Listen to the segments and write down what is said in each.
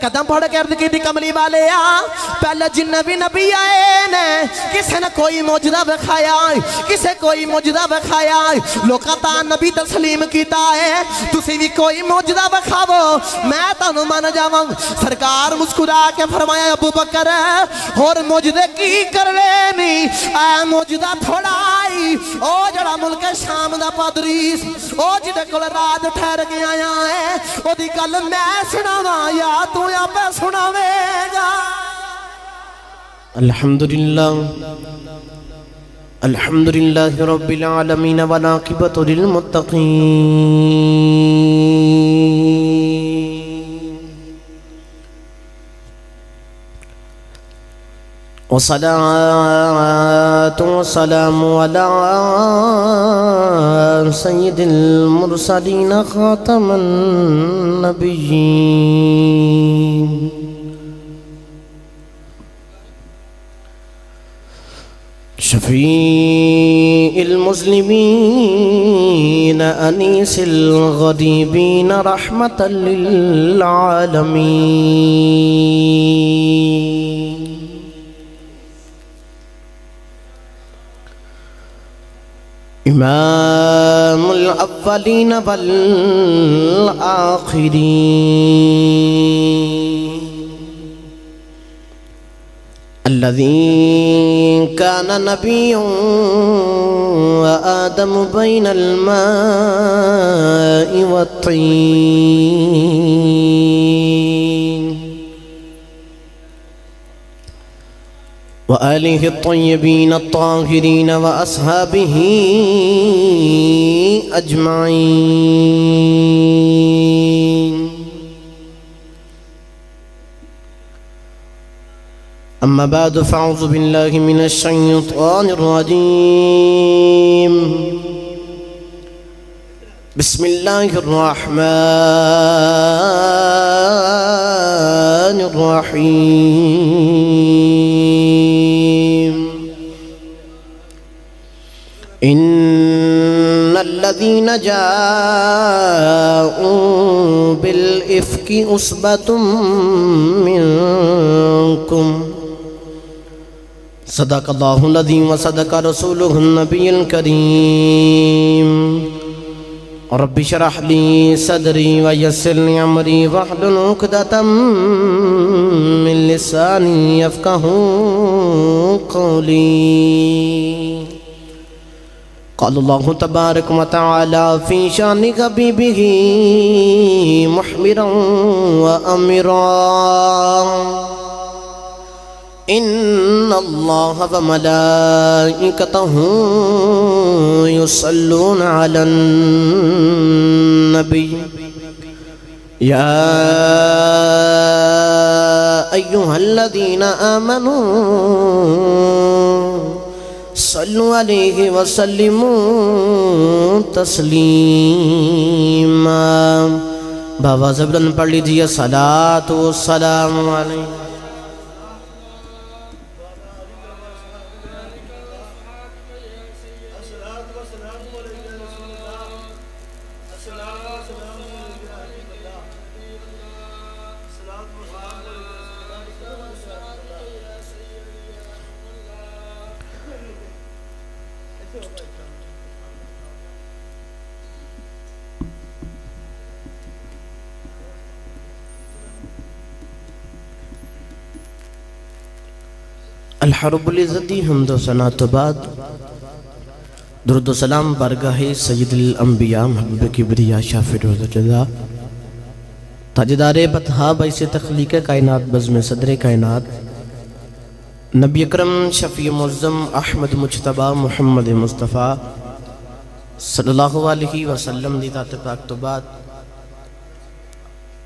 قدم پڑھ کے عرض کی تھی کملی والے پہلے جن بھی نبی آئے نے کسے نے کوئی موجودہ بکھایا کسے کوئی موجودہ بکھایا لوکا تا نبی تسلیم کیتا ہے تسی بھی کوئی موجودہ بکھاو میں تانو مان جاؤں سرکار مسکرا کے فرمایا ابو بکر اور موجودے کی کر لینی اے موجودہ تھوڑا آئی او جڑا ملک شام دا پادریس او جڑے کل رات ٹھہر کے آیا ہے او دی گل میں سناوا یا تو یا پہ سناوے گا الحمدللہ رب العالمین والعاقبۃ للمتقین والصلاة والسلام على سید المرسلین خاتم النبیین شفیع المسلمین انیس الغریبین رحمتا للعالمین امام الاولین والآخرین الذي كان نبيا وآدم بين الماء والطين وآله الطيبين الطاهرين وأصحابه أجمعين أما بعد فأعوذ بالله من الشيطان الرجيم بسم الله الرحمن الرحيم إن الذين جاءوا بالإفك عصبة منكم صدق اللہ العظیم وصدق رسولہ النبی الکریم رب اشرح لی صدری ویسر لی امری واحلل عقدۃ من لسانی یفقہوا قولی قال اللہ تبارک وتعالی فی شان حبیبہ محمرا وامرا ان اللہ وملائکتہ یصلون علی النبی یا ایہا الذین آمنوا صلوا علیہ وسلموا تسلیما بآواز بلند پڑھ لیجئے صلاۃ والسلام علیہ الحرب العزتی حمد و ثنا تو بعد درود و سلام بارگاہ سید الانبیاء محبوب کبریا شافع روز جزا تاجدار بطحا باعث تخلیق کائنات بزم صدر کائنات نبی اکرم شفیع معظم احمد مجتبہ محمد مصطفیٰ صلی اللہ علیہ وسلم دی ذات پاک تو بعد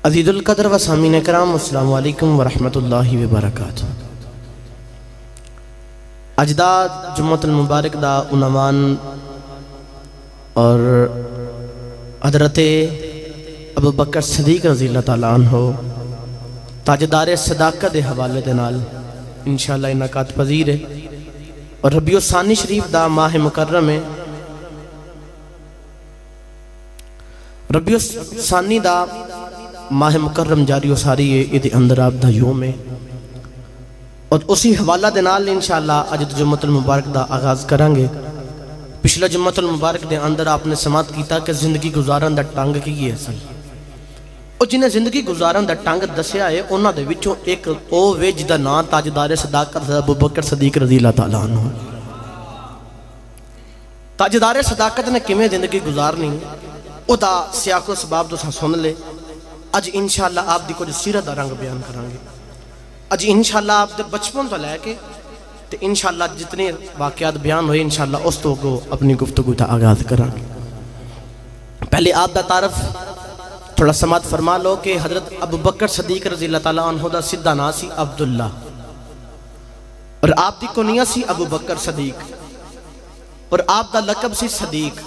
عزیز القدر و سامعین کرام السلام علیکم ورحمت اللہ وبرکاتہ اجداد جمعۃ المبارک دا عنوان اور حضرت ابو بکر صدیق رضی اللہ تعالیٰ عنہ تاجدار صداقت دے حوالے دے نال انشاءاللہ انعقاد پذیر ہے اور ربیع الثانی شریف دا ماہ مکرم ہے ربیع الثانی دا ماہ مکرم جاری و ساری ہے یہ اندر آپ دا یوم ہے اور اسی حوالہ دے نال انشاءاللہ اج جمعۃ المبارک دا آغاز کریں گے. پچھلا جمعۃ المبارک دے اندر آپ نے سماعت کیتا کہ زندگی گزارن دا ٹنگ کی ہے اصل اور جنہیں زندگی گزارن دا ٹنگ دسیا ہے انہاں دے وچوں ایک او وے جدا نام تاجدار صداقت ابوبکر صدیق رضی اللہ تعالیٰ عنہ. تاجدار صداقت نے کیویں زندگی گزارنی او دا سیاق و سباب تساں سن لے. اج انشاءاللہ آپ دی کچھ سیرت دا رنگ بیان کریں گے. اج انشاءاللہ آپ دے بچپن تو لے کے تے انشاءاللہ جتنے واقعات بیان ہوئے انشاءاللہ اس تو کو اپنی گفتگو تا آغاز کریں گے. پہلے آپ دا تعارف تھوڑا سماعت فرما لو کہ حضرت ابوبکر صدیق رضی اللہ تعالیٰ عنہ دا سدھا نام سی عبداللہ اور آپ دی کنیہ سی ابوبکر صدیق اور آپ دا لقب سی صدیق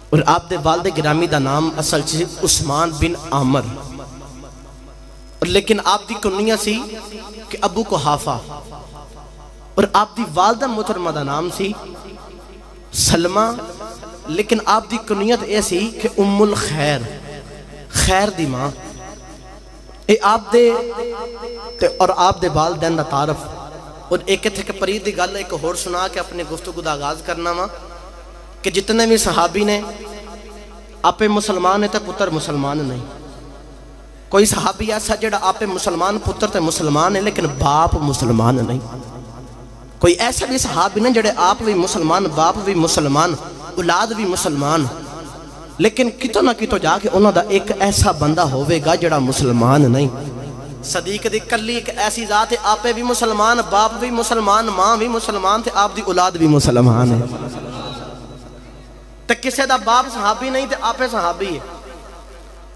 اور آپ دے والد گرامی دا نام اصل سی عثمان بن عامر لیکن آپ دی کنیہ سی کہ ابو قحافہ اور آپ دی والدہ محترمہ دا نام سی سلمہ لیکن آپ دی کنیت ایسی کہ ام الخیر خیر دی ماں اے آپ دے اور آپ دے والدین دا تعارف اور ایک تھے کہ پرید دی گل ایک اور سنا کہ اپنے گفتگو دا آغاز کرنا ماں کہ جتنے بھی صحابی نے آپ مسلمان ہے تے پتر مسلمان نہیں. کوئی صحابی ایسا جڑا آپ مسلمان پتر تے مسلمان ہے لیکن باپ مسلمان نہیں. کوئی ایسا بھی صحابی نہیں جڑے آپ بھی مسلمان باپ بھی مسلمان اولاد بھی مسلمان لیکن کتوں نہ کتوں جا کے انہوں دا ایک ایسا بندہ ہوئے گا جڑا مسلمان نہیں. صدیق دی کلی ایک ایسی ذات ہے آپ بھی مسلمان باپ بھی مسلمان ماں بھی مسلمان تھے آپ دی اولاد بھی مسلمان ہے. تے کسے دا باپ صحابی نہیں تے آپ صحابی ہے.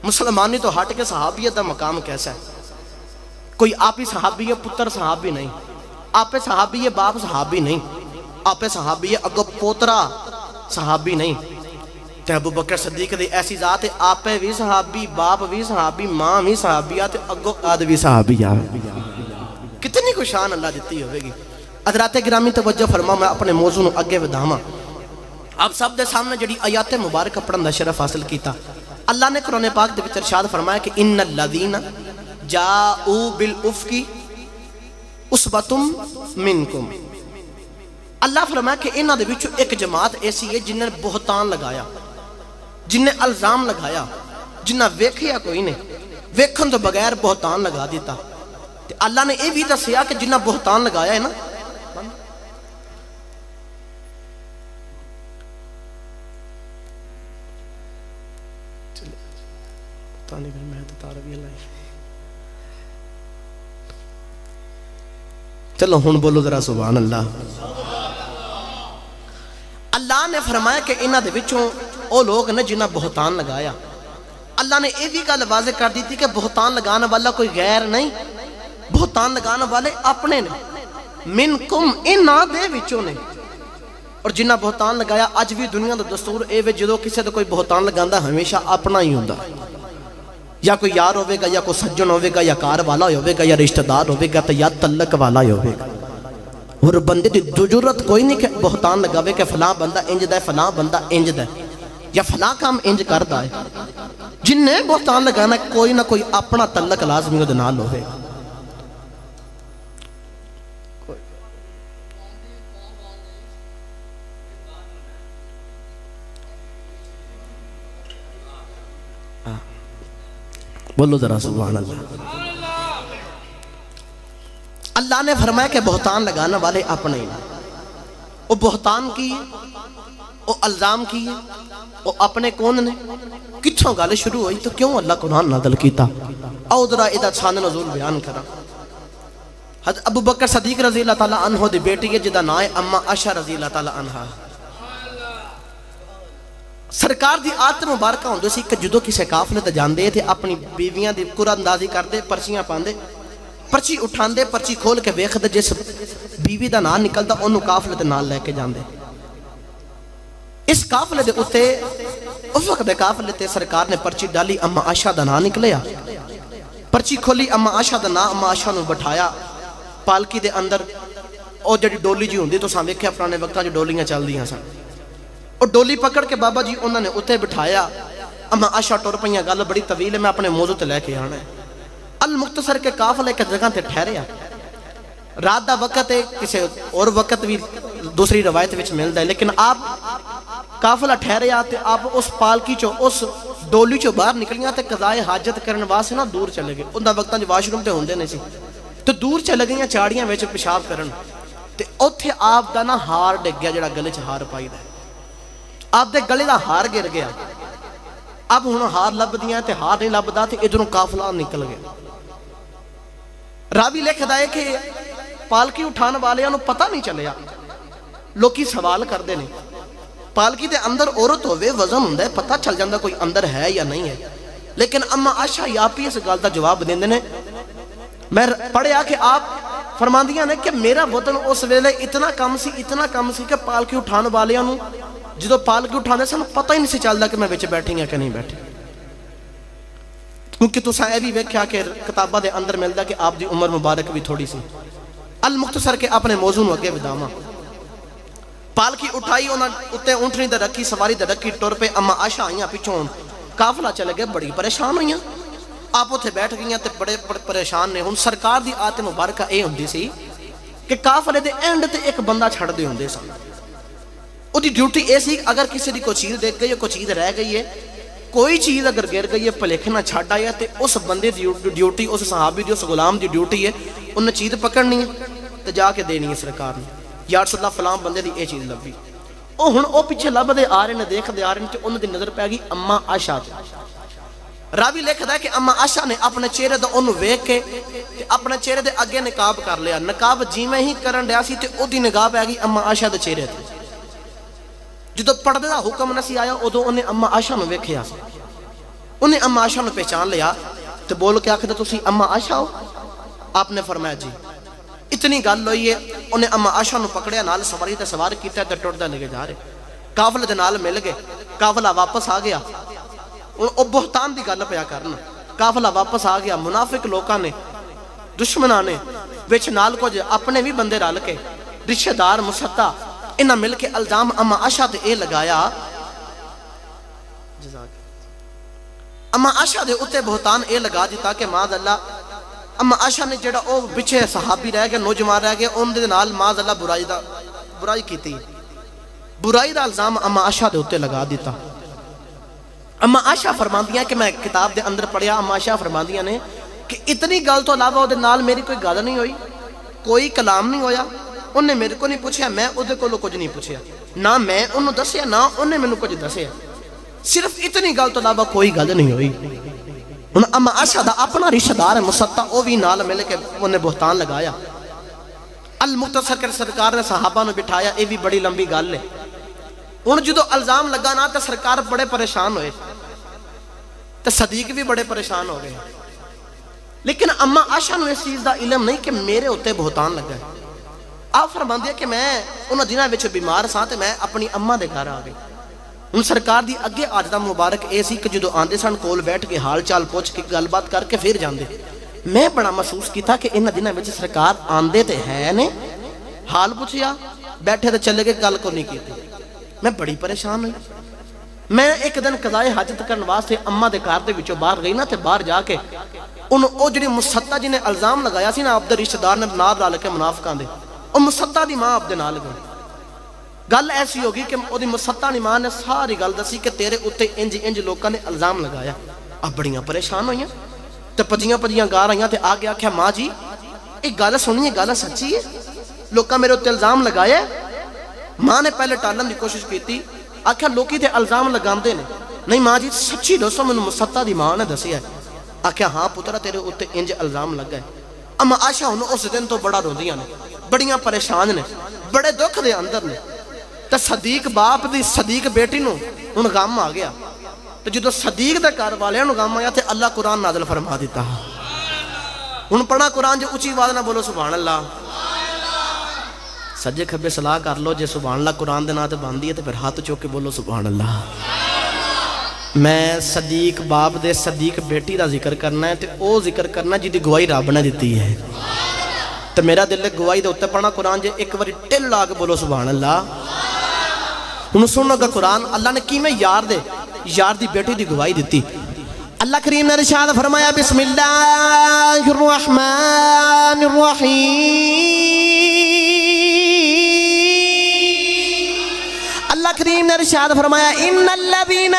مسلمانی تو ہٹ کے صحابیت دا مقام کیسا ہے. کوئی آپ ہی صحابی ہے پتر صحابی نہیں آپ صحابی ہے باپ صحابی نہیں آپ صحابی ہے اگو پوترا صحابی نہیں. تے ابوبکر صدیق دی ایسی ذات ہے آپ بھی صحابی باپ بھی صحابی ماں بھی صحابیات اگو آد بھی صحابیات. کتنی کو شان اللہ دیتی ہوئے گی. حضرات گرامی توجہ فرما میں اپنے موضوع اگے ودھاما. آپ سب دے سامنے جڑی آیات مبارکہ پڑھن دا شرف حاصل کیتا. اللہ نے قرآن پاک دے وچ ارشاد فرمایا کہ ان الذین جاؤوا بالافک اسبتم منکم. اللہ فرمایا کہ انہاں دے وچوں ایک جماعت ایسی ہے جنہیں بہتان لگایا جنہیں الزام لگایا جنہیں ویکھیا کوئی نہیں ویکھن تو بغیر بہتان لگا دیتا. اللہ نے یہ بھی دسیا کہ جنہیں بہتان لگایا ہے نا چلو ہن بولو ذرا سبحان اللہ. اللہ نے فرمایا کہ انہاں دے وچوں او لوگ نے جنہاں بہتان لگایا. اللہ نے یہ بھی گل واضح کر دی تھی کہ بہتان لگانا والا کوئی غیر نہیں بہتان لگانا والے اپنے نے منکم انہاں دے وچوں نے. اور جنہاں بہتان لگایا اج بھی دنیا دا دستور اے وے جدوں کسے تے کوئی بہتان لگاندا ہمیشہ اپنا ہی ہوندا یا کوئی یار ہوئے گا یا کوئی سجن ہوئے گا یا کار والا ہوئے گا یا رشتہ دار ہوئے گا یا تعلق والا ہوئے گا. اور بندے دی ضرورت کوئی نہیں کہ بہتان لگاوے کہ فلاں بندہ انج دا ہے فلاں بندہ انج دا ہے یا فلاں کام انج کردا ہے. جن نے بہتان لگانا کوئی نہ کوئی اپنا تعلق لازمی ہو دے نال ہوئے گا. بولو ذرا سبحان اللہ. اللہ نے فرمایا کہ بہتان لگانا والے اپنے ہیں. وہ بہتان کی وہ الزام کی وہ اپنے کون نے کتھوں گالے شروع ہوئی تو کیوں اللہ قرآن نازل کیتا. او ذرا ادھا شان نزول بیان کرا. حضرت ابوبکر صدیق رضی اللہ تعالیٰ عنہ دی بیٹی ہے جدا نا ہے اما عائشہ رضی اللہ تعالیٰ عنہ. سرکار دی عادت مبارکہ ہوندے سی کہ جدو کسے قافلے تے جاندے تھے اپنی بیویاں دی قرآن اندازی کردے پرچیاں پاندے پرچی اٹھاندے پرچی کھول کے ویکھدے جس بیوی دا نام نکلدا اونوں قافلے تے نال لے کے جاندے. اس قافلے دے اتے اس وقت دے قافلے تے سرکار نے پرچی ڈالی اما عائشہ دا نام نکلیا. پرچی کھولی اما عائشہ دا نام اما عائشہ نو بٹھایا پالکی دے اندر او جڑی ڈولی جی ہوندی تو ساں ویکھیا پرانے وقتاں جو ڈولیاں چل دیاں سن. اور ڈولی پکڑ کے بابا جی انہوں نے اتے بٹھایا اما عائشہ ٹر پئیاں، گل بڑی طویل ہے، میں اپنے موضوع تے لے کے آنا ہے۔ المختصر کے قافلے ایک جگہ تے ٹھہریا، رات دا وقت ہے، کسی اور وقت بھی دوسری روایت وچ ملدا ہے، لیکن آپ قافلہ ٹھہریا تے آپ اس پالکی چو اس ڈولی چو باہر نکلیاں تے قضائے حاجت کرن واسطے نہ دور چلے گئے۔ انہاں وقتاں جو واش روم تے ہوندے نہیں سی، تو دور چلے گئیاں چاڑیاں وچ پیشاب کرن، تے اوتھے آپ دا نا ہار ڈگ گیا، جڑا گلے چ ہار پائی دا، آپ دے گلے دا ہار گر گیا۔ اب ہن ہار لب دیاں تے ہار نہیں لبدا، تے ادھروں قافلہ نکل گیا۔ راوی لکھدا ہے کہ پالکی اٹھان والے انہوں پتہ نہیں چلیا، لوکی سوال کر دے نہیں، پالکی دے اندر عورت ہوئے وزن ہندے پتہ چل جاندہ کوئی اندر ہے یا نہیں ہے، لیکن اما عائشہ یاپی اس گال دا جواب دیندے نے۔ میں پڑھیا کہ آپ فرماندیاں نے کہ میرا وطن اس ویلے اتنا کم سی کہ پالکی اٹھان والے انہوں جدو پالکی اٹھانے سے پتہ ہی نہیں سی چلدا کہ میں وچ بیٹھیں یا کہ نہیں بیٹھیں، کیونکہ تو سائے بھی ویکھیا کہ کتابہ دے اندر ملدا کہ آپ دی عمر مبارک بھی تھوڑی سی۔ المختصر کے اپنے موضوع اگے وداواں، پالکی اٹھائی، انہاں اتے اونٹنی دے رکھی، سواری دے رکھی، ٹر پہ اما عائشہ آئیاں پیچھوں، قافلہ چلے گئے، بڑی پریشان ہوئیاں، آپ اتھے بیٹھ گئیاں تے بڑے پریشان نے۔ ہن سرکار دی آیت مبارکہ اے ہوندی سی کہ قافلے دے اینڈ تے ایک بندہ چھڑ دے ہوندے سن، او دی ڈیوٹی اے سی اگر کسی دی کوئی چیز دیکھ گئی ہے، کوئی چیز رہ گئی ہے، کوئی چیز اگر گر گئی ہے، پلیکھے نہ چھڑ آیا، تے اس بندے دی ڈیوٹی، اس صحابی دی، اس غلام دی ڈیوٹی ہے، انہیں چیز پکڑنی ہے تے جا کے دینی ہے سرکار نے، یا رسول اللہ فلان بندے دی اے چیز لبی۔ او ہن او پیچھے لب دے آ رہے نے، دیکھ دے آ رہے نے، تے انہوں دی نظر پہ گئی اما عائشہ تے۔ راوی لکھدا ہے کہ اما عائشہ نے اپنے چہرے دا انہوں ویکھ کے تے اپنے چہرے دے اگے نقاب کر لیا، نقاب جیویں ہی کرن ڈیا سی تے او دی نگاہ پہ گئی اما عائشہ دے چہرے تے۔ جدو پردے دا حکم نہ سی آیا، ادو انہیں اما عائشہ نو ویکھیا سی، انہیں اما عائشہ نو پہچان لیا تے بول کے آکھدا تسی اما عائشہ ہو؟ آپ نے فرمایا جی۔ اتنی گل ہوئی ہے، انہیں اما عائشہ نو پکڑیا، نال سواری تے سوار کیتا تے ٹردا لگے جا رہے، قافلے دے نال مل گئے، قافلہ واپس آ گیا۔ او بہتان دی گل پیا کرنا، قافلہ واپس آ گیا، منافق لوکاں نے، دشمناں نے وچ نال کچھ اپنے بھی بندے رل کے، رشتہ دار مسطا، انہاں مل کے الزام اما عائشہ تے اے لگایا، اما عائشہ دے اتے بہتان اے لگا دیتا کہ معاذ اللہ اما عائشہ نے جڑا او بچے صحابی رہ گئے، نوجوان رہ گئے، ان دے نال معاذ اللہ برائی کیتی، برائی دا الزام اما عائشہ دے اتے لگا دیتا۔ اما عائشہ فرماندیاں کہ میں کتاب دے اندر پڑھیا، اما عائشہ فرماندیاں نے کہ اتنی گل تو علاوہ او دے نال میری کوئی گل نہیں ہوئی، کوئی کلام نہیں ہویا، انہیں میرے کو نہیں پوچھیا، میں او دے کولو کچھ نہیں پوچھیا، نہ میں انہوں دسیا نہ انہیں میں کچھ دسیا، صرف اتنی گل تو علاوہ کوئی گل نہیں ہوئی۔ انہوں اما عائشہ دا اپنا رشتہ دار ہے مسطا، او بھی نال مل کے انہیں بہتان لگایا۔ المختصر کر سرکار نے صحابہ نے بٹھایا، اے بھی بڑی لمبی گل ہے۔ ان جدو الزام لگا نا تو سرکار بڑے پریشان ہوئے، تو صدیق بھی بڑے پریشان ہو گئے، لیکن اما عائشہ نے اس چیز دا علم نہیں کہ میرے ہوتے بہتان لگا ہے۔ آپ فرماندے کہ میں انہوں دنوں وچ بیمار ساں تے میں اپنی اما دے گھر آ گئی۔ ان سرکار دی اگے عادت مبارک اے سی کہ جدو آندے سن کول بیٹھ کے حال چال پوچھ کے گل بات کر کے پھر جاندے۔ میں بڑا محسوس کیتا کہ انہاں دنوں وچ سرکار آندے تے ہے نے، حال پوچھیا، بیٹھے تے چلے گئے، گل کو نہیں کیتی۔ میں بڑی پریشان ہوئی۔ میں ایک دن قضائے حاجت کرن واسطے اما دے گھر دے وچوں باہر گئی نا، تے باہر جا کے او جڑی مسطا جی نے الزام لگایا سی نا، عبد رشتہ دار نے نال رل کے منافقاں دے، او مسطا دی ماں عبد نال گئی۔ گل ایسی ہوگی کہ او دی مسطا دی ماں نے ساری گل دسی کہ تیرے اتے انج لوکاں نے الزام لگایا۔ اب بڑیاں پریشان ہوئیاں تے پجیاں گار آئیاں تے آگے آکھیا ماں جی ایک گل سنیے، گل سچی ہے، لوکاں میرے اتے الزام لگایا۔ ماں نے پہلے ٹالن دی کوشش کیتی، آکھیا لوکی تے الزام لگاندے نے، نہیں ماں جی سچی دسو مینوں مسطا دی ماں نے دسیا ہے۔ آکھیا ہاں پترا تیرے اتے انج الزام لگا ہے۔ اما عائشہ ہن اس دن تو بڑا روندیاں نے، بڑیاں پریشان نے، بڑے دکھ دے اندر نے۔ تے صدیق باپ دی صدیق بیٹی نو ہن غم آ گیا، تے جدو صدیق دے گھر والیاں نو غم آیا تے اللہ قرآن نازل فرما دیتا۔ ہن پڑھا قرآن جو اونچی آواز نہ بولو سبحان اللہ، سجے کھبے صلاح کر لو، جے سبحان اللہ قرآن دے نام تے باندھی ہے تے پھر ہاتھ چوک کے بولو سبحان اللہ۔ میں صدیق باپ دے صدیق بیٹی دا ذکر کرنا ہے تے او ذکر کرنا جی دی گواہی رب نے دیتی ہے، تے میرا دل گواہی دے اتے پڑھنا قرآن جے ایک باری ٹل آ کے بولو سبحان اللہ۔ ہن سنو گا قرآن اللہ نے کی میں یار دے یار دی بیٹی دی گواہی دیتی اللہ کریم نے ارشاد فرمایا بسم اللہ الرحمن الرحیم اللہ کریم نے ارشاد فرمایا ان الذین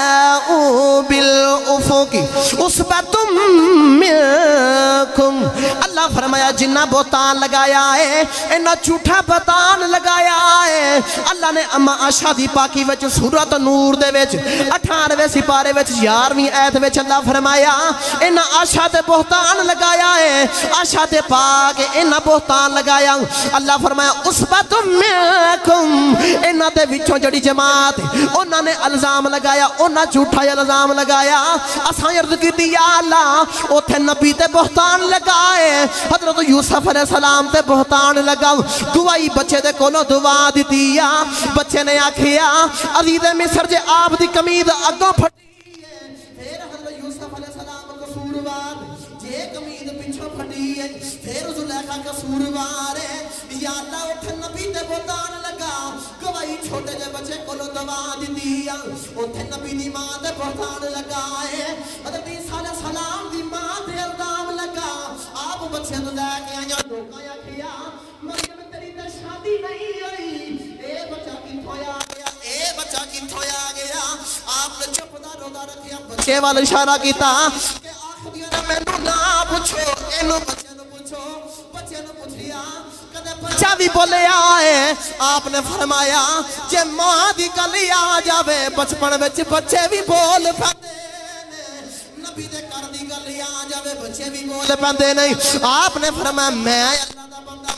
جاؤوا بالافق عصبۃ منکم اللہ فرمایا جنہ بہتان لگایا ہے انہا جھوٹا بہتان لگایا ہے اللہ نے اما عائشہ دی پاکی وچ سورۃ نور دے وچ 18ویں سپارے وچ 11ویں آیت وچ اللہ فرمایا انہا عائشہ تے بہتان لگایا ہے عائشہ تے پاک انہا بہتان لگایا اللہ فرمایا عصبۃ منکم انہا دے وچوں جڑی جماعت انہاں نے الزام لگایا انہاں جھوٹا الزام لگایا اساں عرض کیتی یا اللہ اوتھے نبی تے بہتان لگائے حضرت یوسف علیہ السلام تے بہتان لگاؤ گواہی بچے دے کولوں دعا دیتی بچے نے آکھیا عزیز مصر جے آپ دی قمید اگوں پھٹی ہے پھر حضرت یوسف علیہ السلام قصوروار جے قمید پیچھے پھٹی ہے پھر زلیخا قصوروار ہے یا اللہ اوتھے نبی تے بہتان لگا گواہی چھوٹے جے بچے کولوں دعا دیتی اوتھے نبی دی ماں تے بہتان لگائے حضرت عیسیٰ علیہ السلام دی ماں تے الزام لگا آپ بچے تو لے کے آیا لوکا یا کیا مریم تیری تے شادی نہیں ہوئی اے بچہ کی تھویا گیا اے بچہ کی تھویا گیا آپ نے چپ دا رودا رکھیا بچے والا اشارہ کیتا کہ آخریہ نے میں نہ پوچھو اینو بچے نو پوچھو بچے نو پوچھیا کدے بچہ بھی بولے آئے آپ نے فرمایا جے ماں دی گلی آ جاوے بچپن وچ بچے بھی بول پھتے نبی دے کر دی گلی آ جاوے بچے بھی بول پھتے نہیں آپ نے فرمایا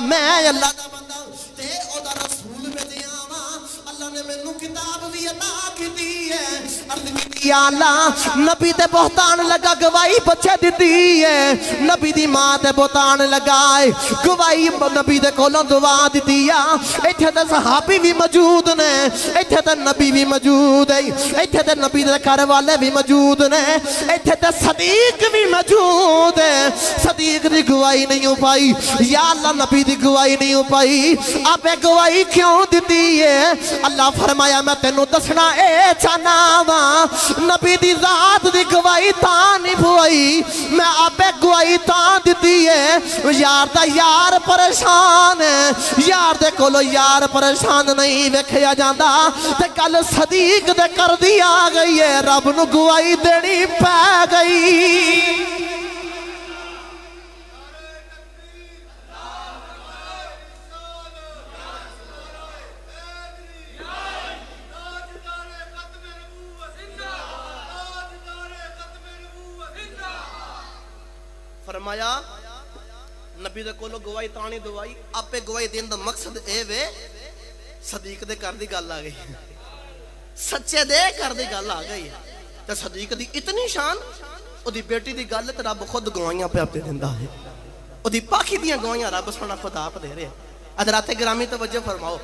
میں اللہ دا بندہ تے او دا رسول میں دے آواں اللہ نے میں نو کتاب بھی عطا کی دی ہے عرض کی یا اللہ نبی تے بہتان لگا گواہی بچے دیتی ہے نبی دی ماں تے بہتان لگائے گواہی نبی دے کولوں دعا دیتی ہے ایتھے تے صحابی بھی موجود نے ایتھے تے نبی بھی موجود ہے ایتھے تے نبی دے گھر والے بھی موجود نے ایتھے تے صدیق بھی موجود ہے صدیق دی گواہی نہیں ہو پائی یا اللہ نبی دی گواہی نہیں ہو پائی آپ گواہی کیوں دیتی ہے اللہ فرمایا میں تینوں دسنا اے چاہنا وا نبی دی ذات دی گواہی تاں نہیں بھوائی میں آپ گواہی تاں دیتی ہے یار دا یار پریشان ہے یار دے کولو یار پریشان نہیں ویکھیا جاندا تے گل صدیق دے کر دی آ گئی ہے رب نو گواہی دینی پے گئی فرمایا نبی دے کولو گواہی تانی دوائی آپے گواہی دین دا مقصد اے وے صدیق دے کر دی گل آ گئی سچے دے کر دی گل آ گئی تے صدیق دی اتنی شان او دی بیٹی دی گل تے رب خود گواہیاں پہ آپ دے دیندا ہے او دی پاکی دیاں گواہیاں رب سونا خود آپ دے رہے حضرات گرامی توجہ فرماؤ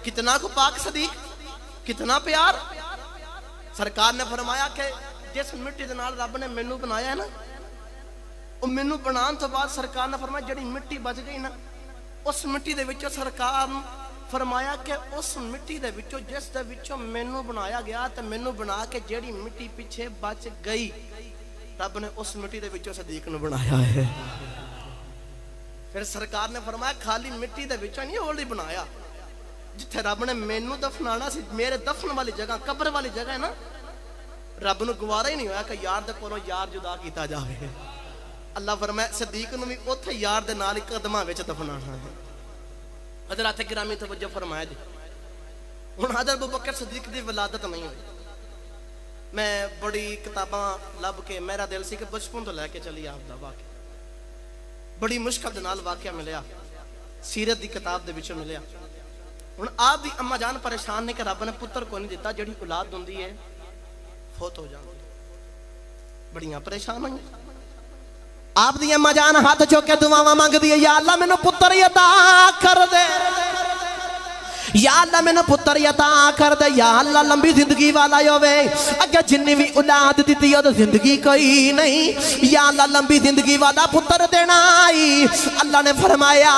کتنا کو پاک صدیق کتنا پیار سرکار نے فرمایا کہ جس مٹی دے نال رب نے مینوں بنایا ہے نا مینوں بنان تو بعد سرکار نے فرمایا جڑی مٹی بچ گئی نا اس مٹی دے وچوں سرکار فرمایا کہ اس مٹی دے وچوں جس دے وچوں مینوں بنایا گیا تے مینوں بنا کے جڑی مٹی پیچھے بچ گئی رب نے اس مٹی دے وچوں صدیق نو بنایا ہے پھر سرکار نے فرمایا خالی مٹی دے وچوں نہیں اولی بنایا جتھے رب نے مینوں دفنانا سی میرے دفن والی جگہ قبر والی جگہ ہے نا رب نو گوارا ہی نہیں ہویا کہ یار دے کولوں یار جدا کیتا جاوے اللہ فرمایا صدیق نو بھی اوتھے یار دے نال قدماں وچ دفنانا ہے حضرات گرامی توجہ فرمایا جی ہن حضرت ابوبکر صدیق دی ولادت نہیں ہوئی میں بڑی کتاباں لب کے میرا دل سی کہ بچپن تو لے کے چلی آپ دا واقعہ بڑی مشکل دے نال واقعہ ملیا سیرت دی کتاب دے وچوں ملیا ہن آپ دی اما جان پریشان نے کہ رب نے پتر کو نہیں دیتا جڑی اولاد ہوندی ہے فوت ہو جاندی بڑیاں پریشان ہوئی آپ دی اما جان ہاتھ چوک کے دعاواں مانگ دی یا اللہ مینوں پتر عطا کر دے یا اللہ میں نے پتر عطا کر دے یا اللہ لمبی زندگی والا ہوے اگر جنی بھی اولاد دیتی ہو تو زندگی کوئی نہیں یا اللہ لمبی زندگی والا پتر دینا آئی اللہ نے فرمایا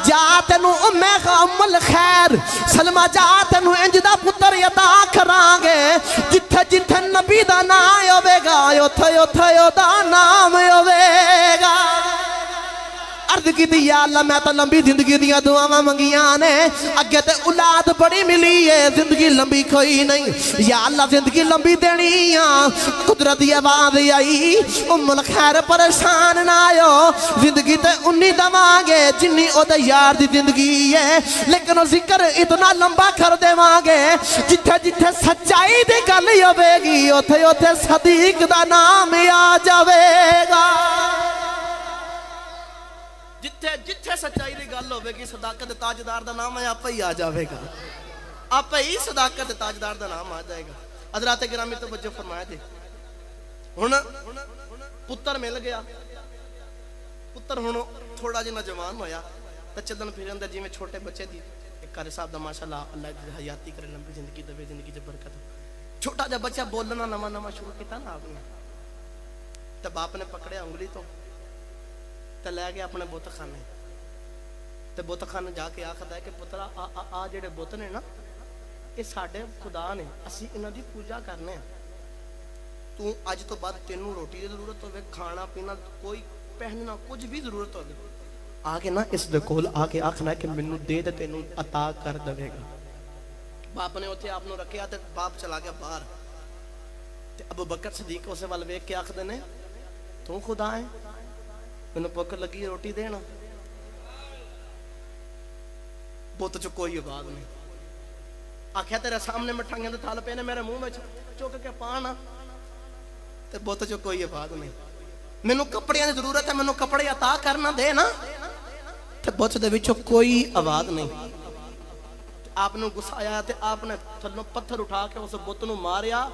جا تینو ام الخیر سلمہ جا تینو انجدہ پتر عطا کرانگے جتھے جتھے نبی دا نام ہوے گا یوتھے یوتھے دا نام ہوے گا عرض کی تھی یا اللہ میں تو لمبی زندگی دیا دعاواں منگیاں نے اگے تے اولاد بڑی ملی ہے زندگی لمبی کوئی نہیں یا اللہ زندگی لمبی دینی قدرتی آواز آئی ام الخیر پریشان نہ آئو زندگی تے انی دوانگے جنی او دے یار دی زندگی ہے لیکن ذکر اتنا لمبا کر دے مانگے جتھے جتھے سچائی دی گل ہوے گی اوتھے اوتھے صدیق دا نام آ جاوے گا جتھے جتھے سچائی دی گل ہوے گی صداقت تاجدار دا نام آپ ہی آ جاوے گا آپ ہی صداقت تاجدار دا نام آ جائے گا حضرات گرامی توجہ فرمایا دے ہن پتر مل گیا پتر ہن تھوڑا جنا جوان ہویا تے چلن پھرن دے جویں چھوٹے بچے دی ایک قاری صاحب دا ماشاءاللہ اللہ دی حیاتی کرے لمبی زندگی دے زندگی دی برکت چھوٹا جا بچہ بولنا نواں نواں شروع کیتا نا آپ نے تے باپ نے پکڑیا انگلی تو تے لے گیا اپنے بت خانے تے بت خانے جا کے آخدا ہے کہ پترا آ جڑے بت نے نا یہ ساڈے خدا نے اسی انہاں دی پوجا کرنے ہیں تو اج تو بعد تینوں روٹی دی ضرورت ہوے کھانا پینا کوئی پہننا کچھ بھی ضرورت ہوے آ کے نا اس دے کول آ کے آکھنا ہے کہ مینوں دے تے تینوں عطا کر دے گا باپ نے اوتھے آپ نو رکھیا تے باپ چلا گیا باہر تے ابو بکر صدیق اسے ول ویکھ کے آکھدے نے تو خدا ہے میں پک لگی روٹی دینا بت چ کوئی آواز نہیں آخیا تیرے سامنے مٹھائیاں دے تھال پے نے میرے منہ میں چک کے پانا تے بت چ کوئی آواز نہیں مینوں کپڑیاں دی ضرورت ہے مینوں کپڑے عطا کرنا دے نا تے بت دے وچوں کوئی آواز نہیں آپ نے غصہ آیا تے آپ نے تھلوں پتھر اٹھا کے اس بت نو ماریا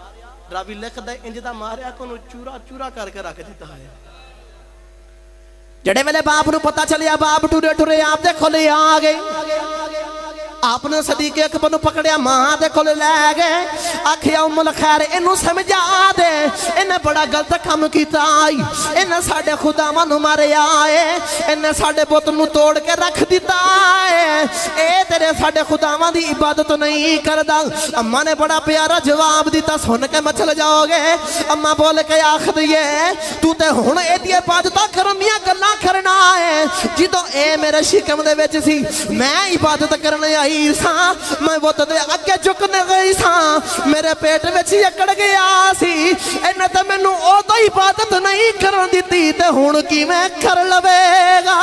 راوی لکھدا ہے انج دا ماریا کہ انہوں چورا چورا کر کے رکھ دیتا ہے جڑے ویلے باپ نو پتہ چلیا باپ ٹورے ٹورے آپ دے کھولے آ گئے آپ نے صدیق اکبر نو پکڑیا ماں دے کھولے لے گئے آکھیا ام الخیر اینو سمجھا دے انہیں بڑا غلط کام کیتا آئی انہیں ساڑے خداواں نو مارے آئے انہیں ساڑے بت نو توڑ کے رکھ دیتا ہے اے تیرے ساڑے خداواں دی عبادت نہیں کردا اماں نے بڑا پیارا جواب دیتا سن کے مچل جاؤ گے اماں بول کے آخ دیئے تو تے ہن اے دی عبادتاں کرنیاں گلاں کرنا ہے جدو اے میرے شکم دے وچ سی میں عبادت کرنے آئی ساں میں بت دے اگے جھکنے گئی ساں میرے پیٹ وچ اکڑ گیا سی انہیں تے مینوں او تو عبادت نہیں کرن دتی تے ہن کیویں کر لوے گا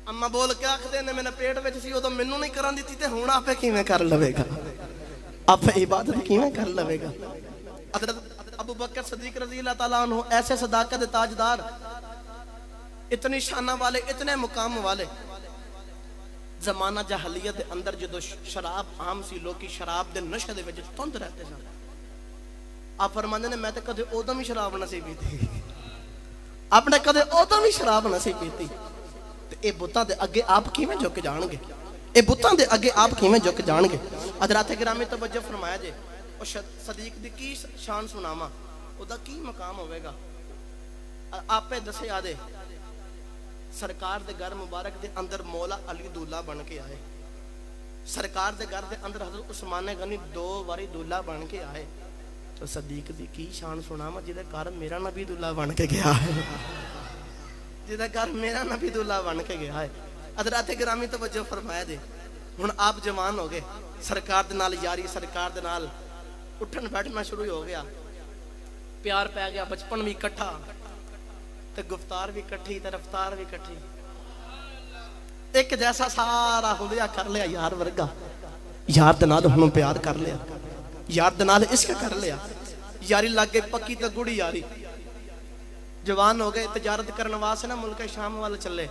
اماں بول کے آکھدے نے میرے پیٹ وچ سی او تو مینوں نہیں کرن دتی تے ہن آپے کیویں کر لوے گا آپ عبادت کیویں کر لوے گا حضرت ابو بکر صدیق رضی اللہ تعالیٰ عنہ ایسے صداقت تاجدار اتنی شانہ والے اتنے مقام والے زمانہ جہلیت دے اندر جدو شراب عام سی لوگ کی شراب دے نشہ دے وجہ تند رہتے سن آپ فرماندے نے میں تے کدے اودم ہی شراب نہ سی پیتی آپ نے کدے اودم ہی شراب نہ سی پیتی تے اے بتاں دے اگے آپ کیویں جھک جان گے اے بتاں دے اگے آپ کیویں جھک جان گے حضرات گرامی توجہ فرمایا جے اور صدیق دی کی شان سناواں او دا کی مقام ہوئے گا آپ پہ دسے آدھے سرکار دے گھر مبارک دے اندر مولا علی دولہ بن کے آئے سرکار دے گھر دے اندر حضرت عثمان غنی 2 واری دولہ بن کے آئے تو صدیق دی کی شان سناواں جدے گھر میرا نبی دولہ بن کے گیا ہے جدے گھر میرا نبی دولہ بن کے گیا ہے حضرات گرامی توجہ فرمایا دے ہن آپ جوان ہو گئے سرکار دے نال یاری سرکار دے نال اٹھن بیٹھنا شروع ہو گیا پیار پہ گیا بچپن بھی کٹھا تے گفتار بھی کٹھی تے رفتار بھی کٹھی ایک جیسا سارا ہولیا کر لیا یار ورگا یار دے نال ہنوں پیار کر لیا یار دے نال عشق کر لیا یاری لگ گئی پکی تے گڑی یاری جوان ہو گئے تجارت کرنے واسطے نا ملک شام والے چلے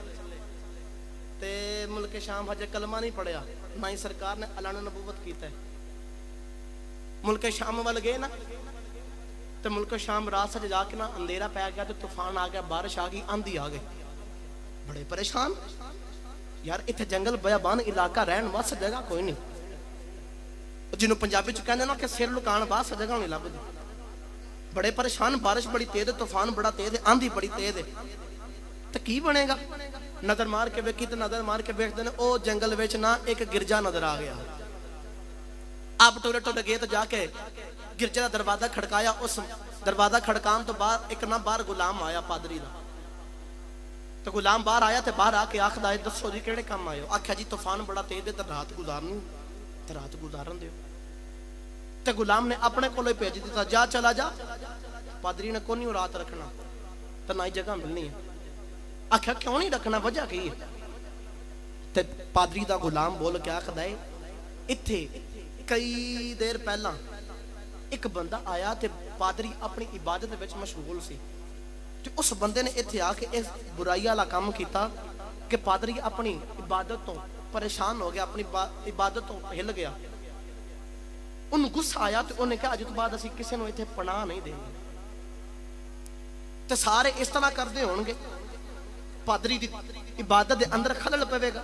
تے ملک شام ہجے کلمہ نہیں پڑھیا نہ ہی سرکار نے اعلان نبوت کیتا ہے ملک شام والے گئے نا تو ملک شام رات سے جا کے نا اندھیرا پہ گیا تو طوفان آ گیا بارش آ گئی آندھی آ گئی بڑے پریشان یار اتنے جنگل بیابان علاقہ رہن واسطے جگہ کوئی نہیں. جنہوں پنجابی چ کہندے نا کہ سر لکان واسطے جگہ نہیں لبدی. بڑے پریشان, بارش بڑی تیز ہے, طوفان بڑا تیز ہے, آندھی بڑی تیز ہے, تو کی بنے گا؟ نظر مار کے ویکھی تو نظر مار کے ویکھدے نے او جنگل وچ نہ ایک گرجا نظر آ گیا. آپ ٹورے ٹورے گئے تو جا کے گرجے کا دروازہ کھڑکایا. اس دروازہ کھڑکان تو باہر ایک نہ باہر غلام آیا پادری دا. تو غلام باہر آیا تو باہر آ کے آکھدا ہے دسو جی کیڑے کام آئے ہو؟ آکھیا جی طوفان بڑا تیز ہے تو رات گزارنی, تو رات گزارن دیو. تو غلام نے اپنے کولوں بھیج دیتا, جا چلا جا. پادری نے کونی رات رکھنا تو نہ ہی جگہ ملنی ہے. آکھیا کیوں نہیں رکھنا, وجہ کی ہے؟ تے پادری دا غلام بول کے آکھدا ہے اتھے کئی دیر پہلا ایک بندہ آیا تے پادری اپنی عبادت وچ مشغول سی. تے اس بندے نے اتھے آ کے اس برائی والا کام کیتا کہ پادری اپنی عبادت تو پریشان ہو گیا, اپنی عبادت تو ہل گیا. انہوں غصہ آیا تے انہوں نے کہا اج تو بعد اسی کسی نو اتھے پناہ نہیں دیں گے. تے سارے اس طرح کردے ہون گے, پادری دی عبادت دے اندر خلل پوے گا,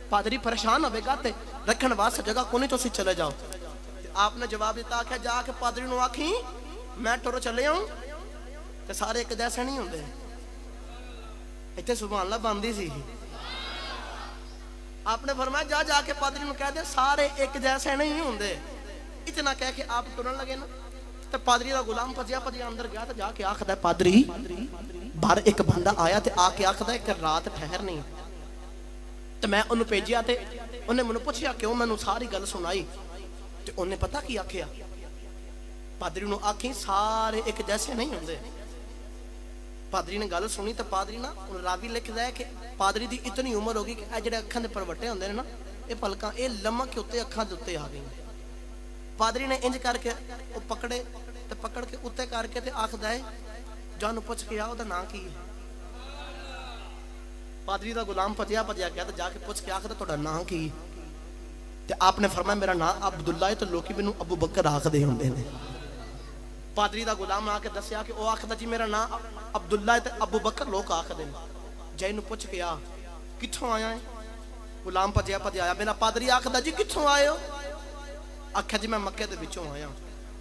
پادری پریشان ہوئے گا تے رکھن واسطے جگہ کونے تو سی چلے جاؤ. آپ نے جواب دیتا کہ جا کے پادری نو آکھیں میں ٹورو چلے آؤں. تے سارے ایک جیسے نہیں ہوندے. ایتھے سبحان اللہ باندھی سی. آپ نے فرمایا جا کے پادری نو کہہ دے سارے ایک جیسے نہیں ہوندے. اتنا کہہ کے آپ ٹرن لگے نا تے پادری دا غلام پجیا اندر گیا تے جا کے آکھدا ہے پادری باہر ایک بندہ آیا تے آ کے آکھدا ہے کہ رات ٹھہر نہیں. تے میں انہوں بھیجیا تے انہیں منوں پوچھیا کیوں, مینوں ساری گل سنائی. تے انہیں پتہ کی آکھیا, پادری نو آکھیں سارے ایک جیسے نہیں ہوندے. پادری نے گل سنی تے پادری نا راوی لکھدا ہے کہ پادری دی اتنی عمر ہوگی کہ اے جڑے اکھاں دے پروٹے ہوندے نے نا اے پلکاں اے لمک کے اوتے اکھاں دے اوتے آ گئیں. پادری نے انج کر کے او پکڑے تے پکڑ کے اوتے کر کے تے آکھدا ہے جانو پوچھ کے آ او دا نام کی ہے. پادری دا غلام پجیا گیا تے جا کے پوچھ کے آکھدا تہاڈا نام کی؟ تے آپ نے فرمایا میرا نام عبداللہ ہے تے لوکی مینوں ابو بکر آکھدے ہوندے نے. پادری دا غلام آ کے دسیا کہ او آکھدا جی میرا نام عبداللہ ہے تے ابو بکر لوگ آکھدے نے. جے نو پوچھ کے آ کتھوں آیا ہے؟ غلام پجیا آیا. میرا پادری آکھدا جی کتھوں آئے ہو؟ آکھیا جی میں مکے دے وچوں آیا.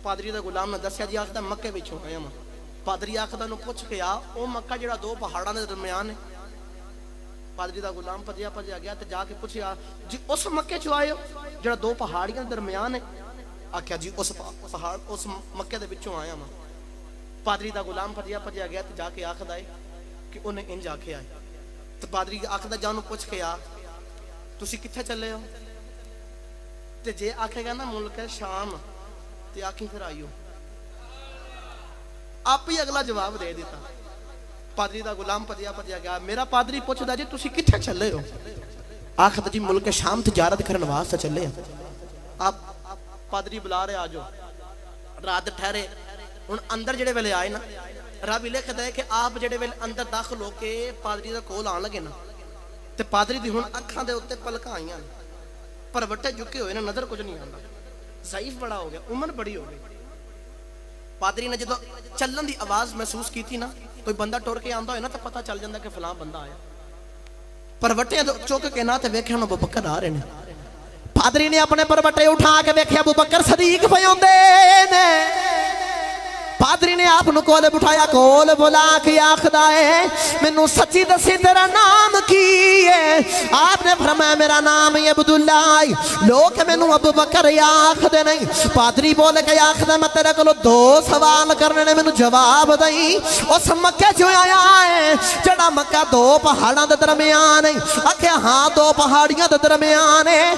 پادری دا غلام نے دسیا جی آکھدا مکے وچوں آیا میں. پادری آکھدا نو پوچھ کے آ او مکہ جڑا دو پہاڑاں دے درمیان ہے. پادری دا غلام پجیا گیا تے جا کے پوچھیا جی اس مکے چوں آئے ہو جڑا دو پہاڑیاں دے درمیان ہے؟ آکھیا جی اس پہاڑ اس مکے دے وچوں آیا میں. پادری دا غلام پجیا گیا تے جا کے آکھدا ہے کہ انہیں انج آکھیا ہے. تے پادری آکھدا جانو پوچھ کے آ تسی کتھے چلے ہو؟ تے جے آکھے گا نا ملک شام تے آکھیں پھر آئیو. آپ ہی اگلا جواب دے دیتا. پادری دا غلام پجیا گیا. میرا پادری پوچھدا جی تسی کتھے چلے ہو؟ آکھدا جی ملک شام تجارت کرن واسطے چلے ہیں. آپ پادری بلا رہے آجو. رات ٹھہرے ہن اندر جڑے ویلے آئے نا راوی لکھدا ہے کہ آپ جڑے ویلے اندر داخل ہو کے پادری دا کول آن لگے نا تے پادری دی ہن اکھاں دے اوتے پلکاں آئیاں پر وٹے جھکے ہوئے نا نظر کچھ نہیں آندا. ضعیف بڑا ہو گیا, عمر بڑی ہو گئی. پادری نے جدو چلن دی آواز محسوس کی تھی نا کوئی بندہ ٹور کے آندا ہوئے نا تو پتہ چل جاندہ کہ فلاں بندہ آیا. پروٹے چوک کے نا تے ویکھے ابو بکر آ رہے نے. پادری نے اپنے پروٹے اٹھا کے ویکھے ابو بکر صدیق پے ہوندے نے. پادری نے آپ نو کول بٹھایا, کول بلا کے آکھدا ہے مینوں سچی دسی تیرا نام کی ہے؟ آپ نے فرمایا میرا نام ہے عبداللہ. لوگ مینوں ابو بکر آکھدے نہیں. پادری بول کے آکھدا میں تیرے کولوں دو سوال کرنے نے مینوں جواب دئی. اس مکے چوں آیا ہے جڑا مکہ دو پہاڑاں دے درمیان ہے؟ آکھیا ہاں دو پہاڑیاں دے درمیان ہے.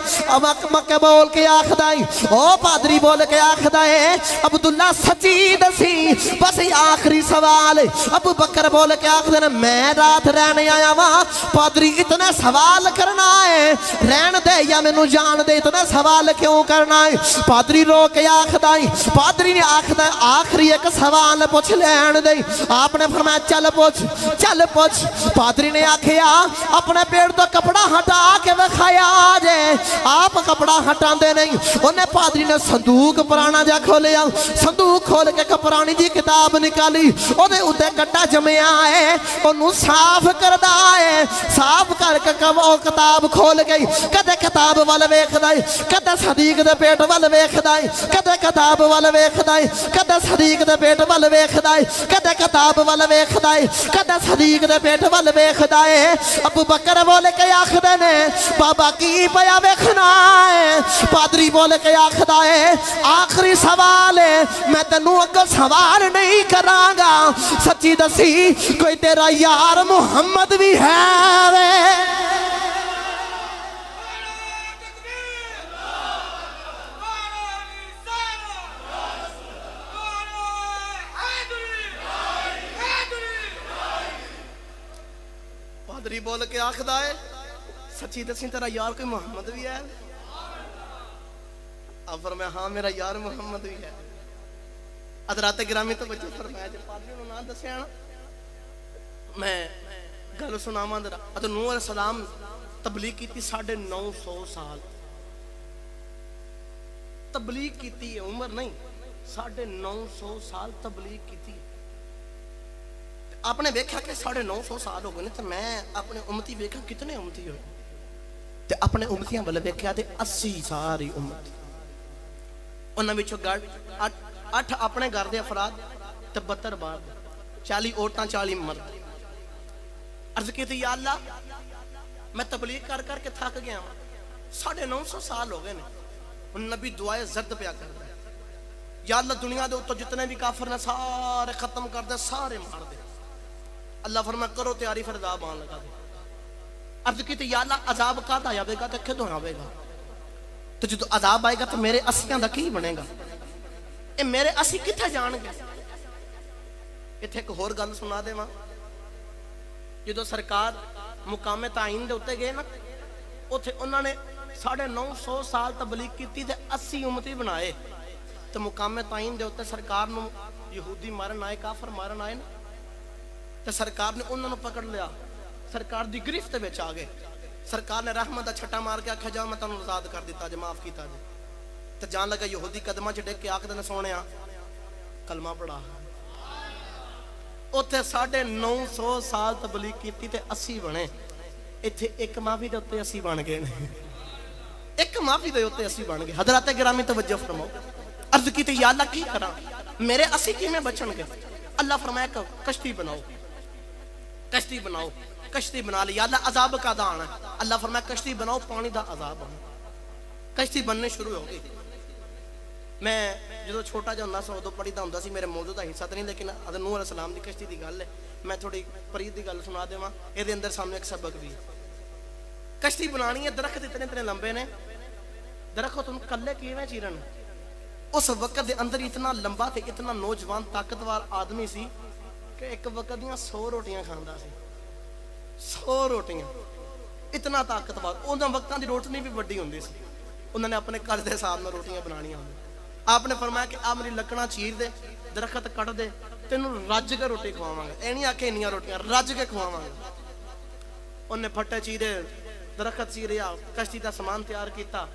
مکہ بول کے آکھدا ہے او پادری بول کے آکھدا ہے عبداللہ سچی دسی بس آخری سوال. ابو بکر بول کے آکھدے نے میں رات رہنے آیا وہاں. پادری اتنے سوال کرنا ہے رہن دے یا مینوں جان دے, اتنے سوال کیوں کرنا ہے؟ پادری رو کے آکھدا ہے. پادری نے آکھدا ہے آخری ایک سوال پوچھ لین دے. آپ نے فرمایا چل پوچھ چل پوچھ. پادری نے آکھیا اپنے پیڑ تو کپڑا ہٹا کے وکھایا جے. آپ کپڑا ہٹا دے نہیں. انہیں پادری نے صندوق پرانا جا کھولیا. صندوق کھول کے کپڑانی دی کتاب نکالی اودے اتے گڈا جمیا ہے انہوں صاف کردا ہے صاف کر کے وہ کتاب کھول گئی کدے کتاب وال ویکھدا ہے کدے صدیق دے پیٹ وال ویکھدا ہے کدے کتاب وال ویکھدا ہے کدے صدیق دے پیٹ وال ویکھدا ہے کدے کتاب وال ویکھدا ہے کدے صدیق دے پیٹ وال ویکھدا ہے ابو بکر بول کے آکھدے نے بابا کی پیا ویکھنا ہے پادری بول کے آکھدا ہے آخری سوال ہے میں تینوں اگوں سوال نہیں کراں گا سچی دسی کوئی تیرا یار محمد بھی ہے وے پادری بول کے آکھدا ہے سچی دسی تیرا یار کوئی محمد بھی ہے اب فرمایا ہاں میرا یار محمد بھی ہے حضرات گرامی تو بچے فرمایا جب پادری انہوں نہ دسیا نا میں گل سناواں ذرا حضرت نوح علیہ السلام تبلیغ کیتی 950 سال تبلیغ کیتی ہے عمر نہیں 950 سال تبلیغ کیتی آپ نے دیکھا کہ 950 سال ہو گئے تو میں اپنے امتی دیکھا کتنے امتی ہوئے تے اپنے امتیاں والے دیکھا تے 80 ساری امت انہاں وچوں 8 اپنے گھر دے افراد تے 72 باہر 40 عورتاں 40 مرد عرض کی تھی یا اللہ میں تبلیغ کر کر کے تھک گیا ہوں 950 سال ہو گئے نے نبی دعائے زرد پیا کر دے یا اللہ دنیا دے تو جتنے بھی کافر نے سارے ختم کر دے سارے مار دے اللہ فرمایا کرو تیاری پھر عذاب آن لگا دے عرض کی تھی یا اللہ عذاب کا دا آئے گا تو کدوں آئے گا تو جدو عذاب آئے گا تو میرے اسیاں دا کی بنے گا اے میرے اسی کتھے جان گے اتھے ایک اور گل سنا دے ماں جدو سرکار مقام تعین دے ہوتے گئے نا اتھے انہوں نے 950 سال تبلیغ کیتی تے 80 امتی بنائے تو مقام تعین دے ہوتے سرکار نو یہودی مارن آئے کافر مارن آئے نا تو سرکار نے انہوں نے پکڑ لیا سرکار دی گرفت بیچ آگے سرکار نے رحمت دا چھٹا مار کے آکھا جاؤ میں تنوں آزاد کر دیتا جے معاف کیتا جے تو جان لگا یہودی قدمہ چھ ڈیک کے آکھ دینے سونے کلمہ پڑھا اتھے 950 سال تبلیغ کیتی تے 80 بنے اتھے ایک معافی دے ہوتے 80 بن گئے ایک معافی دے ہوتے 80 بن گئے حضرات گرامی توجہ فرماؤ عرض کی تے یا اللہ کی کرا میرے 80 کی میں بچن گے اللہ فرمایا کہ کشتی بناؤ کشتی بناؤ کشتی بنا لی یا اللہ عذاب کا دان ہے اللہ فرمایا کشتی بناؤ پانی دا عذاب ہے کشتی بننے شروع ہو گئی میں جدو چھوٹا جا ہوندا سا ادو پڑھی دا ہوندا سی میرے موضوع دا حصہ نہیں لیکن حضرت نوح علیہ السلام دی کشتی دی گل ہے میں تھوڑی پرید دی گل سنا دیواں اے دے اندر سامنے ایک سبق بھی کشتی بنانی ہے درخت اتنے لمبے نے درخت ان کلے کیویں چیرن اس وقت دے اندر اتنا لمبا تے اتنا نوجوان طاقتور آدمی سی کہ ایک وقت دیاں 100 روٹیاں کھاندا سی 100 روٹیاں اتنا طاقتور انہاں وقتاں دی روٹنی بھی بڑی ہوندی سی انہوں نے اپنے گھر دے حساب میں روٹیاں بنانیاں ہوندی آپ نے فرمایا کہ آپ میری لکڑاں چیر دے درخت کٹ دے تینوں رج کے روٹی کھواواں گا اے نہیں آکھے انیاں روٹیاں رج کے کھواواں گا انہوں نے پھٹے چیرے درخت چیریا کشتی دا سامان تیار کیتا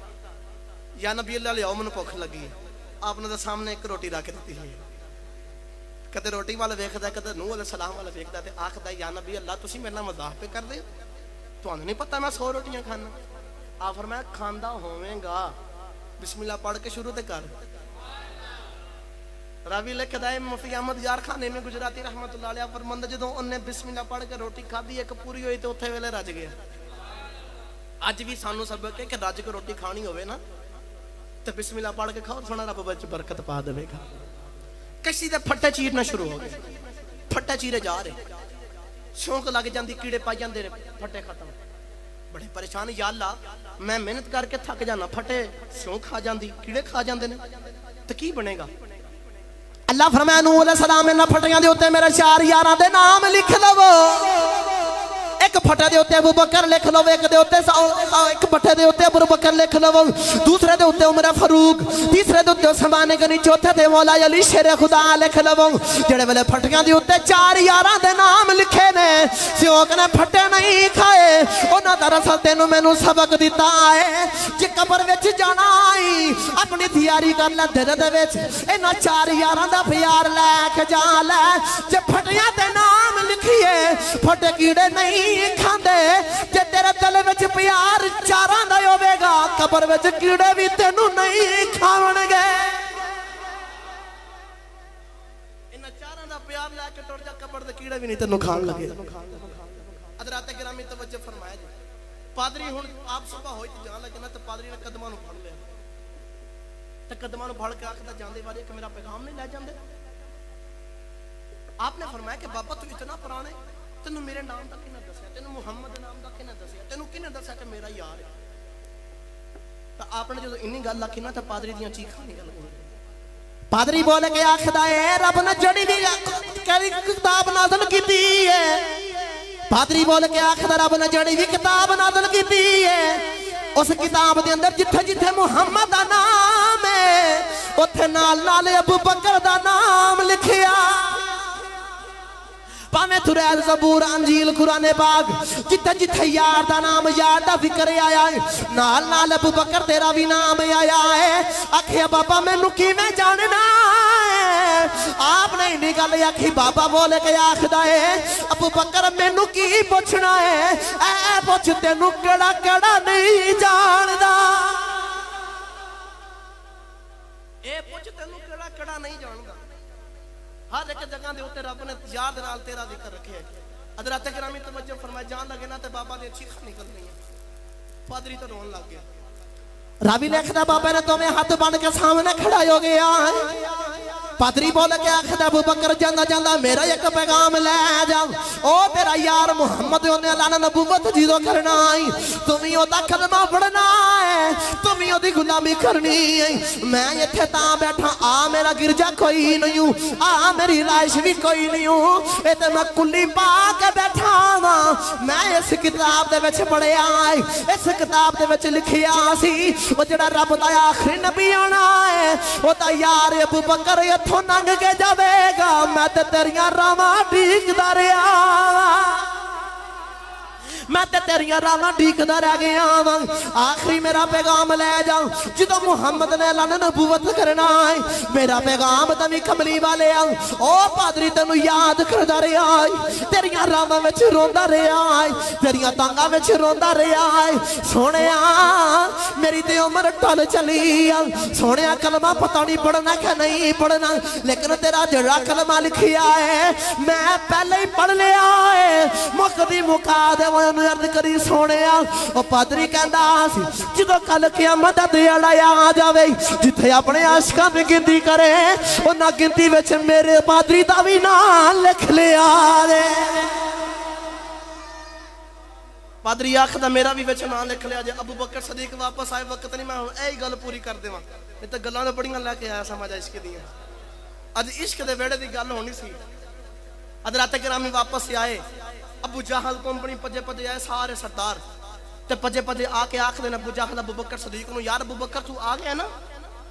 یا نبی اللہ علیہ وسلم بھوک لگی آپ نے سامنے ایک روٹی رکھ دیتی ہے کدے روٹی والا ویکھدا ہے کدے نوح علیہ السلام والا ویکھدا تے آکھدا یا نبی اللہ تسی میرے نال مذاق پہ کر دے تانوں نہیں پتہ میں 100 روٹیاں کھانا آپ فرمایا کھاندا ہوویں گا بسم اللہ پڑھ کے شروع تے کر راوی لکھدا ہے مفتی احمد یار خانے میں گجراتی رحمت اللہ علیہ فرماندا جدوں انہیں بسم اللہ پڑھ کے روٹی کھادی ایک پوری ہوئی تے اوتھے ویلے رج گیا اج بھی سانو سبق ہے کہ رج کے روٹی کھانی ہوے نا تے بسم اللہ پڑھ کے کھاؤ سونا رب وچ برکت پا دے گا کشتی دے پھٹے چیرنا شروع ہو گئے پھٹے چیرے جا رہے شوق لگ جاندی کیڑے پائی جاندے پھٹے ختم بڑے پریشان یا اللہ میں محنت کر کے تھک جانا پھٹے شوق کھا جاندی کیڑے کھا جاندے نے تے کی بنے گا اللہ فرمایا نوح علیہ السلام نے پھٹیاں دے اوتے میرے 4 یاراں دے نام لکھ لو اے ایک پھٹے دے ہوتے ابو بکر لکھ لو ایک دے ہوتے ایک پھٹے دے ہوتے ابو بکر لکھ لو دوسرے دے ہوتے عمر فاروق تیسرے دے ہوتے عثمان غنی چوتھے دے مولا علی شیر خدا لکھ لو جڑے والے پھٹیاں دے ہوتے 4 یاراں دے نام لکھے نے سیوک نے پھٹے نہیں کھائے انہاں دا رسل تینوں مینوں سبق دیتا ہے جے قبر وچ جانا آئی اپنی تیاری کر لے دل دے وچ انہاں 4 یاراں دا پیار لے کے جا لے جے پھٹیاں دے نام لکھیے پھٹے کیڑے نہیں کھاندے جے تیرے دل وچ پیار 4 دا ہوے گا قبر وچ کیڑے بھی تینوں نہیں کھاون گے انہاں 4 دا پیار لے کے ٹر جا قبر دے کیڑے بھی نہیں تینوں کھان لگے حضرات گرامی توجہ فرمایا جی پادری ہن آپ صبح ہوئی تے جان لگے نا تے پادری نے قدماں نوں پھڑ لیا تے قدماں نوں پھڑ کے آکھدا جاندے واری کہ میرا پیغام نہیں لے جاندے آپ نے فرمایا کہ بابا تو اتنا پرانے تینوں میرے نام دا کنے دسیا تینوں محمد نام دا کنے دسیا تینوں کنے دسیا کہ میرا یار ہے تو آپ نے جو انی گل آکھی نا تے پادری دیاں چیخاں نکل گئیں پادری بول کے آکھدا ہے رب نے جڑی بھی کہڑی کتاب نازل کیتی ہے پادری بول کے آکھدا رب نے جڑی بھی کتاب نازل کیتی ہے اس کتاب دے اندر جتھے جتھے محمد دا نام ہے اوتھے نال نال ابو بکر دا نام لکھیا پاویں تھریل زبور انجیل قرآن پاک جتھے جتھے یار دا نام یار دا ذکر آیا ہے نال نال ابو بکر تیرا بھی نام آیا ہے آکھیا بابا مینوں کیویں جاننا ہے آپ نے انہی گل آکھی بابا بول کے آکھدا ہے ابو بکر مینوں کی پوچھنا ہے اے پوچھ تینوں کیڑا کیڑا نہیں جاندا اے پوچھ تینوں کیڑا کیڑا نہیں جاندا ہر ایک جگہ دے ہوتے رب نے یاد نال تیرا ذکر رکھے حضرات گرامی توجہ فرمائے جان لگے نا تے بابا دے چیخاں نکل رہی ہیں پادری تو رون لگ گیا راوی لکھدا بابا نے تمہیں ہاتھ بن کے سامنے کھڑا ہو گیا پادری بول کے آکھدا ابو بکر جاندا جاندا میرا ایک پیغام لے جا او تیرا یار محمد نے اعلان نبوت جیدو کرنا ہے تمہیں او دا کلمہ پڑھنا ہے تمہیں او دی غلامی کرنی ہے میں ایتھے تاں بیٹھا آ میرا گرجا کوئی نہیں ہوں آ میری رائش بھی کوئی نہیں ہوں اے تے میں کلی پا کے بیٹھا ہاں میں اس کتاب دے وچ پڑھیا ہے اس کتاب دے وچ لکھیا سی او جڑا رب دا آخری نبی آنا ہے او دا یار ابو بکر اتھوں ننگ کے جاوے گا میں تے تیریاں راواں ڈیکدا رہیا میں تے تیریاں راواں ڈیکدا رہ گیا آخری میرا پیغام لے جاؤ جدو محمد نے اعلان نبوت کرنا ہے میرا پیغام تمی کملی والے او پادری تینوں یاد کردا رہیا ہے تیریاں راواں وچ روندا رہیا ہے تیریاں تانگاں وچ روندا رہیا ہے سونیا میری تے عمر ٹل چلی سونیا کلمہ پتہ نہیں پڑھنا کہ نہیں پڑھنا لیکن تیرا جڑا کلمہ لکھیا ہے میں پہلے ہی پڑھ لیا ہے مقدی مکا دے عرض کری سونیا او پادری کہندا سی جدوں کل قیامت دا دیڑا آ جاوے جتھے اپنے عاشقاں دی گنتی کرے انہاں گنتی وچ میرے پادری دا وی نام لکھ لیا دے پادری آکھدا میرا بھی وچ نام لکھ لیا جے ابو بکر صدیق واپس آئے وقت نہیں میں ہن اے گل پوری کر دیواں نہیں تے گلاں تے بڑیاں لے کے آیا سمجھ عشق دیاں اج عشق دے ویڑے دی گل ہونی سی حضرات گرامی واپس آئے ابو جہل کمپنی پجے پجے آئے سارے سردار تے پجے پجے آ کے آکھ دینا ابو جہل ابو بکر صدیق نو یار ابو بکر تو آ گیا نا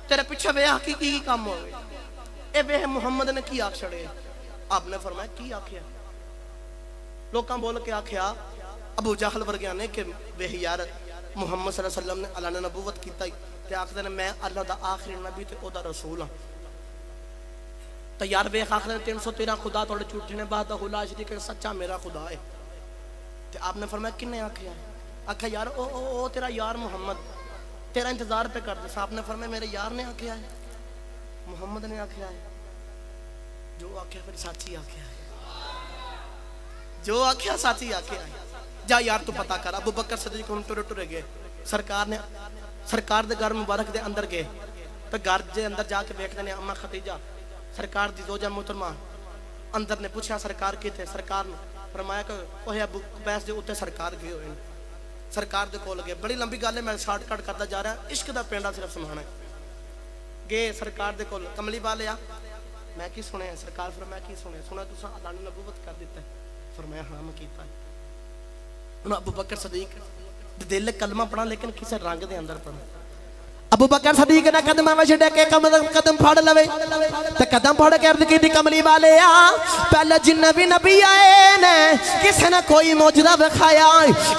تیرے پیچھے وے حقیقی کی کام ہوئے اے وے محمد نے کی آکھ چھڑے آپ نے فرمایا کی آکھیا لوکاں بول کے آکھیا ابو جہل ورگیاں نے کہ وے یار محمد صلی اللہ علیہ وسلم نے اعلان نبوت کیتا تے آکھ دینا میں اللہ دا آخری نبی تے او دا رسول ہاں تو یار بے خاک نے 313 خدا توڑے چھوٹے نے بعد خلا شریک سچا میرا خدا ہے تو آپ نے فرمایا کنے آکھیا ہے آکھا یار او تیرا یار محمد تیرا انتظار پہ کر دے آپ نے فرمایا میرے یار نے آکھیا ہے محمد نے آکھیا ہے جو آکھیا پھر ساتھی آکھیا ہے جو آکھیا ساتھی آکھیا ہے جا یار تو پتا کر ابو بکر صدیق ہم ٹرے گئے سرکار دے گھر مبارک دے اندر گئے تو گھر دے اندر جا کے بیٹھ دینے اماں خدیجہ سرکار دی زوجہ محترمہ اندر نے پوچھا سرکار کی تھے سرکار نے فرمایا کہ وہ ابو بیس دے اوتے سرکار گئے ہوئے سرکار دے کول گئے بڑی لمبی گل ہے میں شارٹ کٹ کرتا جا رہا عشق دا پینڈا صرف سمجھانا ہے گئے سرکار دے کول کملی والے آ میں کی سنے سرکار فرمایا کی سنے سنا تساں اعلان نبوت کر دیتا ہے فرمایا ہاں میں کیتا ہے انہوں ابو بکر صدیق دل کلمہ پڑھا لیکن کسے رنگ دے اندر پڑھا ابو بکر صدیق نے قدم میں چھڑے کے قدم پھڑ لوے تے قدم پھڑ کے عرض کی کملی والے پہلے جن بھی نبی آئے نے کسے نے کوئی معجزہ دکھایا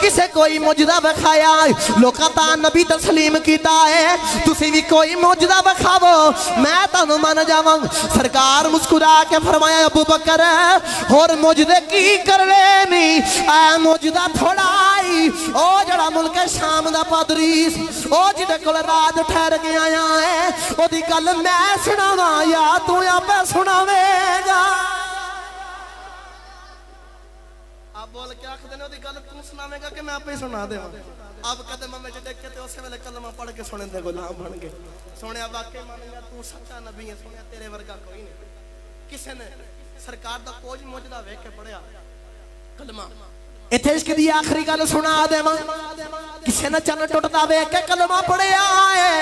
کسے کوئی معجزہ دکھایا لوکاں تا نبی تسلیم کیتا ہے تسی بھی کوئی معجزہ دکھاؤ میں تانوں من جاواں سرکار مسکرا کے فرمایا ابو بکر اور معجزے کی کر لینی اے معجزہ تھوڑا آئی او جڑا ملک شام دا پادریس او جدے کول رات ٹھہر کے آیا ہے او دی گل میں سناواں یا تو پہ سناوے گا آپ بول کے آخ دینے دی گل تو سناوے گا کہ میں آپ ہی سنا دے اب قدمہ میں جڑے کہتے اسے ویلے کلمہ پڑھ کے سنے دے غلام بن گئے سونے اب آکے مانے گا تو سچا نبی ہے سونے تیرے ورگا کوئی نہیں کسے نے سرکار دا کوئی موجودہ وے کے پڑھیا کلمہ اتھے عشق دی آخری گل سنا دے کسے نے چن ٹوٹدا ویکھ کے کلمہ پڑھیا ہے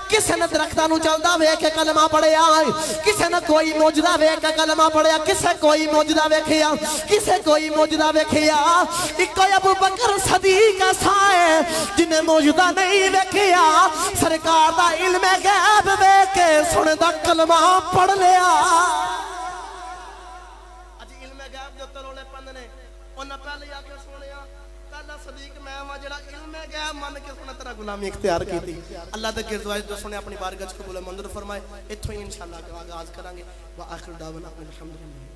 کسے نے درختاں نوں چلدا ویکھ کے کلمہ پڑھیا ہے کسے نے کوئی معجزہ ویکھ کے کلمہ پڑھیا کسے کوئی معجزہ ویکھیا کسے کوئی معجزہ ویکھیا اکو ابو بکر صدیق ایسا ہے جنہیں معجزہ نہیں ویکھیا سرکار دا علم غیب ویکھ کے سندا کلمہ پڑھ لیا اج علم غیب جو ترولے پندنے انہاں پہلے آ کے سنیا پہلا صدیق میں ہاں جڑا علم غیب من کے سنا تیرا غلامی اختیار کیتی اللہ دے گردواج جو سنے اپنی بارگاہ قبول منظور فرمائے ایتھوں ہی انشاءاللہ آغاز کریں گے واخر دعوانا الحمدللہ